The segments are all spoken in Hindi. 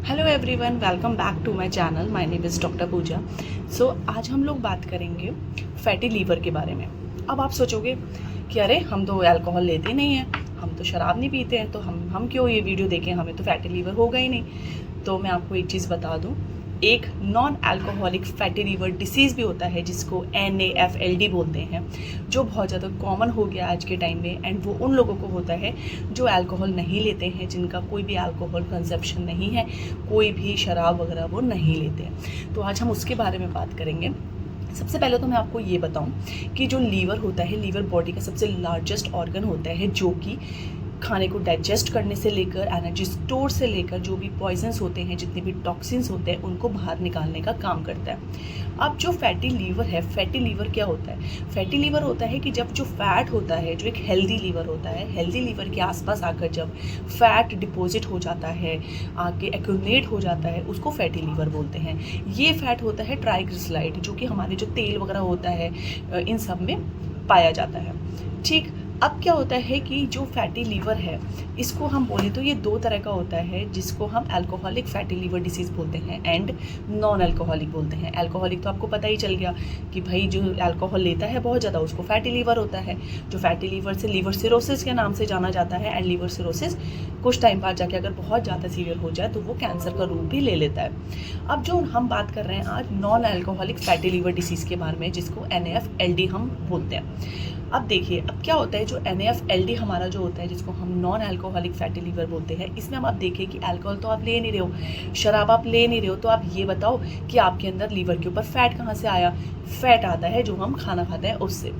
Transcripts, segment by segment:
Hello everyone, welcome back to my channel. My name is doctor Pooja. So आज हम लोग बात करेंगे फैटी लीवर के बारे में। अब आप सोचोगे कि अरे हम तो अल्कोहल लेते नहीं हैं, हम तो शराब नहीं पीते हैं, तो हम क्यों ये वीडियो देखें, हमें तो फैटी लीवर होगा ही नहीं। तो मैं आपको एक चीज़ बता दूं, एक non alcoholic fatty liver disease भी होता है जिसको NAFLD बोलते हैं, जो बहुत ज़्यादा कॉमन हो गया आज के टाइम में। एंड वो उन लोगों को होता है जो अल्कोहल नहीं लेते हैं, जिनका कोई भी अल्कोहल कंजप्शन नहीं है, कोई भी शराब वगैरह वो नहीं लेते हैं। तो आज हम उसके बारे में बात करेंगे। सबसे पहले तो मैं आपको ये बताऊं कि जो लीवर होता है, लीवर बॉडी का सबसे लार्जेस्ट ऑर्गन होता है, जो कि खाने को डाइजेस्ट करने से लेकर एनर्जी स्टोर से लेकर जो भी पॉइजन्स होते हैं, जितने भी टॉक्सिन्स होते हैं, उनको बाहर निकालने का काम करता है। अब जो फैटी लीवर है, फैटी लीवर क्या होता है? फैटी लीवर होता है कि जब जो फैट होता है, जो एक हेल्दी लीवर होता है, हेल्दी लीवर के आसपास आकर जब फैट डिपॉजिट हो जाता है, आके एक्यूमुलेट हो जाता है, उसको फैटी लीवर बोलते हैं। ये फैट होता है ट्राइग्लिसराइड, जो कि हमारे जो तेल वगैरह होता है इन सब में पाया जाता है। ठीक, अब क्या होता है कि जो फैटी लीवर है, इसको हम बोले तो ये दो तरह का होता है, जिसको हम अल्कोहलिक फैटी लीवर डिसीज़ बोलते हैं एंड नॉन अल्कोहलिक बोलते हैं। अल्कोहलिक तो आपको पता ही चल गया कि भाई जो अल्कोहल लेता है बहुत ज़्यादा, उसको फैटी लीवर होता है। जो फैटी लीवर से लीवर सिरोसिस के नाम से जाना जाता है। एंड लीवर सिरोसिस कुछ टाइम बाद जाके अगर बहुत ज़्यादा सीवियर हो जाए तो वो कैंसर का रूप भी ले लेता है। अब जो हम बात कर रहे हैं आज non alcoholic fatty liver disease के बारे में, जिसको NAFLD हम बोलते हैं। अब देखिए, अब क्या होता है, जो NAFLD हमारा जो होता है, जिसको हम नॉन अल्कोहलिक फैटी लीवर बोलते हैं, इसमें हम आप देखिए कि अल्कोहल तो आप ले नहीं रहे हो, शराब आप ले नहीं रहे हो, तो आप ये बताओ कि आपके अंदर लीवर के ऊपर फैट कहाँ से आया? फैट आता है जो हम खाना खाते हैं उससे।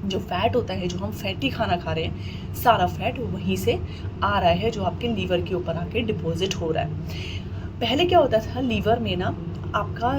जो फैट होता है, जो हम फैटी खाना खा रहे हैं, सारा फैट वहीं से आ रहा है, जो आपके लीवर के ऊपर आके डिपॉजिट हो रहा है। पहले क्या होता था, लीवर में ना आपका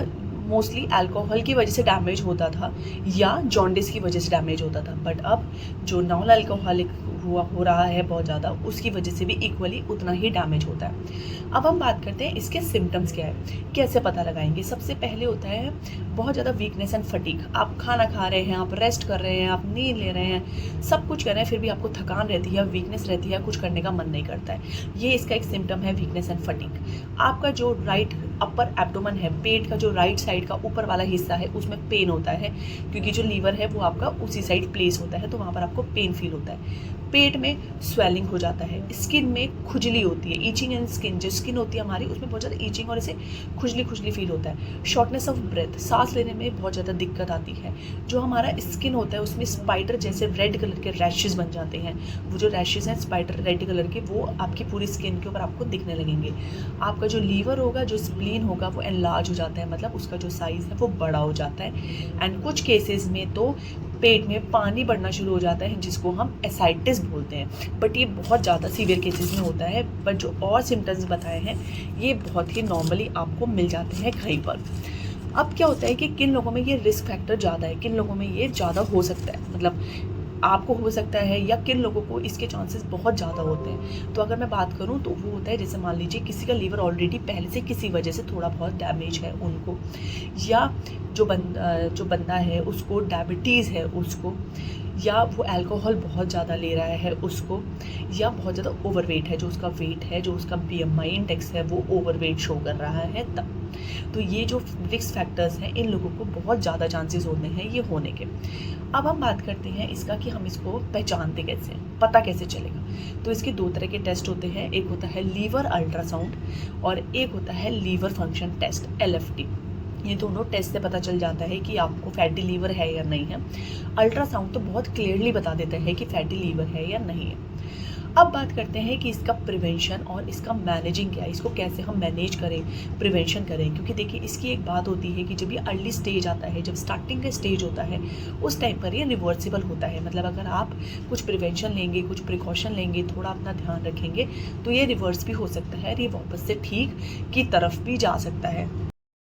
मोस्टली अल्कोहल की वजह से डैमेज होता था या जॉन्डिस की वजह से डैमेज होता था। बट अब जो नॉन अल्कोहलिक हो रहा है बहुत ज़्यादा, उसकी वजह से भी इक्वली उतना ही डैमेज होता है। अब हम बात करते हैं इसके सिम्टम्स क्या है, कैसे पता लगाएंगे। सबसे पहले होता है बहुत ज़्यादा वीकनेस एंड फटीग। आप खाना खा रहे हैं, आप रेस्ट कर रहे हैं, आप नींद ले रहे हैं, सब कुछ कर रहे हैं, फिर भी आपको थकान रहती है, वीकनेस रहती है, कुछ करने का मन नहीं करता है। ये इसका एक सिम्टम है, वीकनेस एंड फटीग। आपका जो राइट अपर एब्डोमेन है, पेट का जो राइट साइड का ऊपर वाला हिस्सा है, उसमें पेन होता है, क्योंकि जो लीवर है वो आपका उसी साइड प्लेस होता है, तो वहाँ पर आपको पेन फील होता है। पेट में स्वेलिंग हो जाता है, स्किन में खुजली होती है, ईचिंग एंड स्किन, जो स्किन होती है हमारी उसमें बहुत ज़्यादा ईचिंग और ऐसे खुजली खुजली फील होता है। शॉर्टनेस ऑफ ब्रेथ, सांस लेने में बहुत ज़्यादा दिक्कत आती है। जो हमारा स्किन होता है उसमें स्पाइडर जैसे रेड कलर के रैशेज बन जाते हैं। वो जो रैशेज हैं स्पाइडर रेड कलर के, वो आपकी पूरी स्किन के ऊपर आपको दिखने लगेंगे। आपका जो लीवर होगा, जो स्प्लीन होगा, वो एनलार्ज हो जाता है, मतलब उसका जो साइज़ है वो बड़ा हो जाता है। एंड कुछ केसेस में तो पेट में पानी बढ़ना शुरू हो जाता है, जिसको हम एसाइटिस बोलते हैं। बट ये बहुत ज़्यादा सीवियर केसेस में होता है। बट जो और सिम्टम्स बताए हैं, ये बहुत ही नॉर्मली आपको मिल जाते हैं कहीं पर। अब क्या होता है कि किन लोगों में ये रिस्क फैक्टर ज़्यादा है, किन लोगों में ये ज़्यादा हो सकता है, मतलब आपको हो सकता है, या किन लोगों को इसके चांसेस बहुत ज़्यादा होते हैं। तो अगर मैं बात करूँ तो वो होता है, जैसे मान लीजिए किसी का लीवर ऑलरेडी पहले से किसी वजह से थोड़ा बहुत डैमेज है उनको, या जो बंदा है उसको डायबिटीज़ है उसको, या वो अल्कोहल बहुत ज़्यादा ले रहा है उसको, या बहुत ज़्यादा ओवरवेट है, जो उसका वेट है, जो उसका BMI इंडेक्स है वो ओवरवेट शो कर रहा है तब। तो ये जो रिस्क फैक्टर्स हैं, इन लोगों को बहुत ज़्यादा चांसेस होते हैं ये होने के। अब हम बात करते हैं इसका कि हम इसको पहचानते कैसे, पता कैसे चलेगा। तो इसके दो तरह के टेस्ट होते हैं, एक होता है लीवर अल्ट्रासाउंड और एक होता है लीवर फंक्शन टेस्ट, LFT। ये दोनों टेस्ट से पता चल जाता है कि आपको फैटी लीवर है या नहीं है। अल्ट्रासाउंड तो बहुत क्लियरली बता देता है कि फैटी लीवर है या नहीं है। अब बात करते हैं कि इसका प्रिवेंशन और इसका मैनेजिंग क्या है, इसको कैसे हम मैनेज करें, प्रिवेंशन करें। क्योंकि देखिए, इसकी एक बात होती है कि जब ये अर्ली स्टेज आता है, जब स्टार्टिंग का स्टेज होता है, उस टाइम पर ये रिवर्सिबल होता है। मतलब अगर आप कुछ प्रिवेंशन लेंगे, कुछ प्रिकॉशन लेंगे, थोड़ा अपना ध्यान रखेंगे, तो ये रिवर्स भी हो सकता है, ये वापस से ठीक की तरफ भी जा सकता है।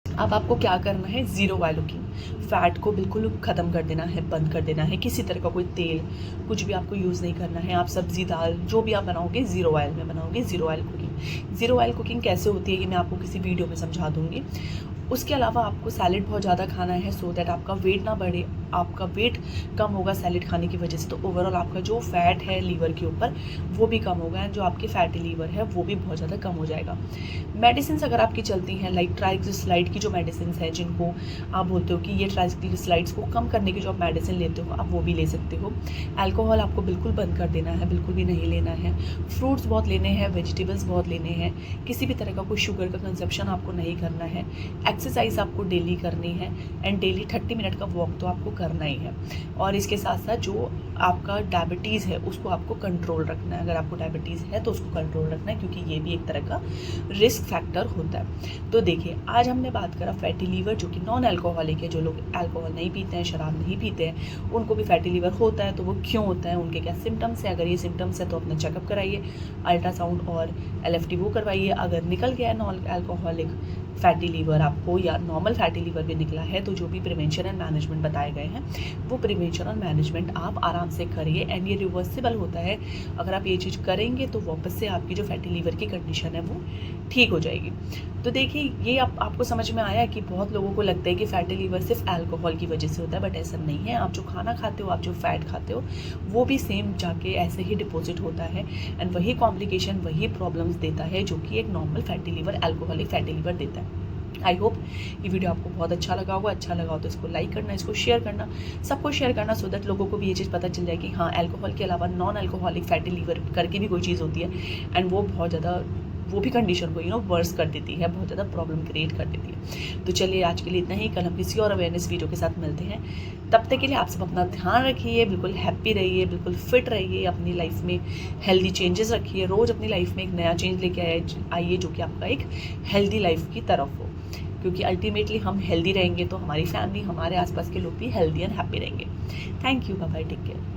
अब आपको क्या करना है, ज़ीरो ऑयल कुकिंग, फैट को बिल्कुल ख़त्म कर देना है, बंद कर देना है। किसी तरह का कोई तेल कुछ भी आपको यूज़ नहीं करना है। आप सब्ज़ी दाल जो भी आप बनाओगे ज़ीरो ऑयल में बनाओगे, zero oil cooking. Zero oil cooking कैसे होती है ये मैं आपको किसी वीडियो में समझा दूँगी। उसके अलावा आपको सैलेड बहुत ज़्यादा खाना है सो दैट आपका वेट ना बढ़े, आपका वेट कम होगा सैलेड खाने की वजह से, तो ओवरऑल आपका जो फैट है लीवर के ऊपर वो भी कम होगा, एंड जो आपके फैटी लीवर है वो भी बहुत ज़्यादा कम हो जाएगा। मेडिसिन अगर आपकी चलती हैं लाइक ट्राइग्लिसराइड की जो मेडिसिन है, जिनको आप बोलते हो कि ये ट्राइग्लिसराइड्स को कम करने की जो आप मेडिसिन लेते हो आप वो भी ले सकते हो। अल्कोहल आपको बिल्कुल बंद कर देना है, बिल्कुल भी नहीं लेना है। फ्रूट्स बहुत लेने हैं, वेजिटेबल्स बहुत लेने हैं, किसी भी तरह का कोई शुगर का कंजप्शन आपको नहीं करना है। एक्सरसाइज आपको डेली करनी है, एंड डेली 30 मिनट का वॉक तो आपको करना ही है। और इसके साथ साथ जो आपका डायबिटीज़ है उसको आपको कंट्रोल रखना है। अगर आपको डायबिटीज़ है तो उसको कंट्रोल रखना है, क्योंकि ये भी एक तरह का रिस्क फैक्टर होता है। तो देखिए, आज हमने बात करा फैटी लीवर, जो कि नॉन अल्कोहलिक है। जो लोग अल्कोहल नहीं पीते हैं, शराब नहीं पीते हैं, उनको भी फैटी लीवर होता है। तो वो क्यों होता है, उनके क्या सिम्टम्स है, अगर ये सिम्टम्स है तो अपना चेकअप कराइए, अल्ट्रासाउंड और LFT वो करवाइए। अगर निकल गया है नॉन अल्कोहलिक फैटी लीवर आपको, या नॉर्मल फैटी लीवर भी निकला है, तो जो भी प्रिवेंशन एंड मैनेजमेंट बताए गए हैं वो प्रिवेंशन और मैनेजमेंट आप आराम से करिए, एंड ये रिवर्सिबल होता है। अगर आप ये चीज़ करेंगे तो वापस से आपकी जो फैटी लीवर की कंडीशन है वो ठीक हो जाएगी। तो देखिए, ये आपको समझ में आया कि बहुत लोगों को लगता है कि फैटी लीवर सिर्फ अल्कोहल की वजह से होता है, बट ऐसा नहीं है। आप जो खाना खाते हो, आप जो फैट खाते हो, वो भी सेम जाके ऐसे ही डिपॉजिट होता है, एंड वही कॉम्प्लिकेशन, वही प्रॉब्लम्स देता है जो कि एक normal fatty liver, alcoholic fatty liver देता है। आई होप ये वीडियो आपको बहुत अच्छा लगा होगा। अच्छा लगा हो तो इसको लाइक करना, इसको शेयर करना, सबको शेयर करना, सो दैट लोगों को भी ये चीज़ पता चल जाए कि हाँ, अल्कोहल के अलावा नॉन अल्कोहलिक फैटी लीवर करके भी कोई चीज़ होती है, एंड वो बहुत ज़्यादा, वो भी कंडीशन को वर्स कर देती है, बहुत ज़्यादा प्रॉब्लम क्रिएट कर देती है। तो चलिए, आज के लिए इतना ही। कल हम किसी और अवेयरनेस वीडियो के साथ मिलते हैं। तब तक के लिए आप सब अपना ध्यान रखिए, बिल्कुल हैप्पी रहिए, बिल्कुल फिट रहिए, अपनी लाइफ में हेल्दी चेंजेस रखिए। रोज़ अपनी लाइफ में एक नया चेंज लेके आइए जो कि आपका एक हेल्दी लाइफ की तरफ हो, क्योंकि अल्टीमेटली हम हेल्दी रहेंगे तो हमारी फैमिली, हमारे आसपास के लोग भी हेल्दी एंड हैप्पी रहेंगे। Thank you, bye bye, take care.